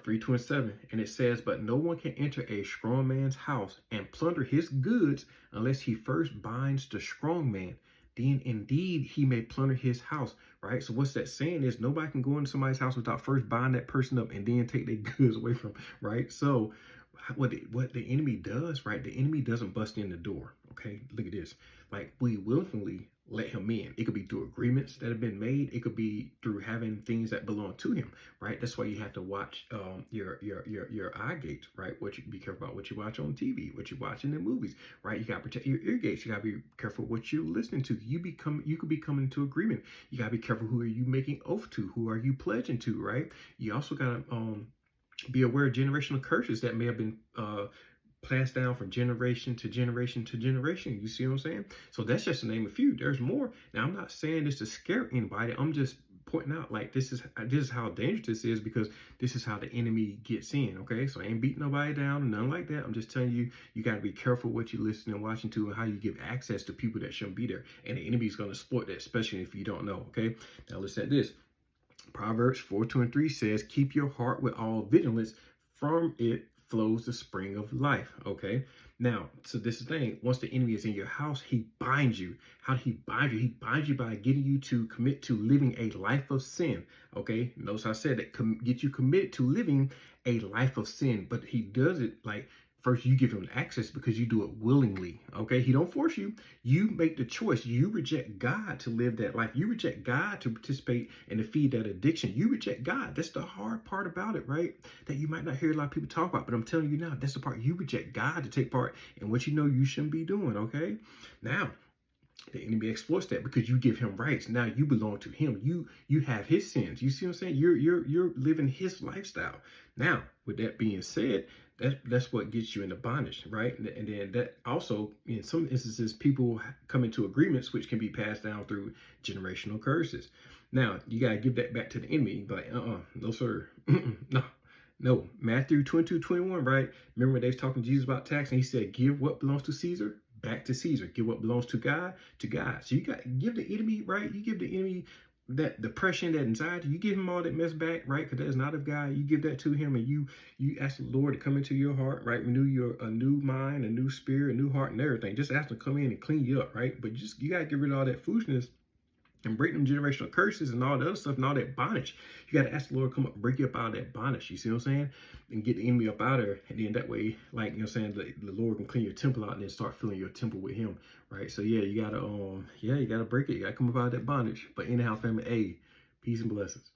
3:27, and it says, "But no one can enter a strong man's house and plunder his goods unless he first binds the strong man. Then indeed he may plunder his house." Right? So what's that saying is nobody can go into somebody's house without first buying that person up and then take their goods away from them, right? So what the enemy does, right? The enemy doesn't bust in the door. Okay, look at this. Like, we willfully let him in. It could be through agreements that have been made. It could be through having things that belong to him, right? That's why you have to watch your eye gates, right? What you be careful about what you watch on TV, what you watch in the movies, right? You gotta protect your ear gates. You gotta be careful what you're listening to. You could be coming into agreement. You gotta be careful who are you making oath to, who are you pledging to, right? You also gotta be aware of generational curses that may have been passed down from generation to generation to generation. You see what I'm saying? So that's just to name a few. There's more. Now, I'm not saying this to scare anybody. I'm just pointing out, like, this is how dangerous this is, because this is how the enemy gets in. Okay, so I ain't beating nobody down, nothing like that. I'm just telling you, you got to be careful what you listen and watching to, and how you give access to people that shouldn't be there. And the enemy's going to exploit that, especially if you don't know. Okay, now listen at this. Proverbs 4:2-3 says, "Keep your heart with all vigilance, from it flows the spring of life." Okay, now, so this is the thing. Once the enemy is in your house, he binds you. How did he bind you? He binds you by getting you to commit to living a life of sin. Okay, notice how I said that, get you committed to living a life of sin. But he does it like, first you give him access because you do it willingly. Okay, he don't force you. You make the choice. You reject God to live that life. You reject God to participate and to feed that addiction. You reject God. That's the hard part about it, right? That you might not hear a lot of people talk about, but I'm telling you now, that's the part. You reject God to take part in what you know you shouldn't be doing. Okay, now the enemy exploits that because you give him rights. Now you belong to him. You have his sins. You see what I'm saying? You're living his lifestyle. Now, with that being said, that's what gets you into bondage, right? And then that also, in some instances, people come into agreements which can be passed down through generational curses. Now, you got to give that back to the enemy. Like, no, sir. No. Matthew 22:21, right? Remember when they was talking to Jesus about tax, and he said, "Give what belongs to Caesar back to Caesar. Give what belongs to God to God." So you got to give the enemy, right? You give the enemy that depression, that anxiety, you give him all that mess back, right? Because that's not of God. You give that to him, and you ask the Lord to come into your heart, right? Renew a new mind, a new spirit, a new heart, and everything. Just ask him to come in and clean you up, right? But you got to get rid of all that foolishness and break them generational curses and all the other stuff and all that bondage. You got to ask the Lord to come up and break you up out of that bondage. You see what I'm saying? And get the enemy up out of there. And then that way, like, you know what I'm saying, the Lord can clean your temple out and then start filling your temple with him, right? So yeah, you got to break it. You got to come up out of that bondage. But anyhow, family, hey, peace and blessings.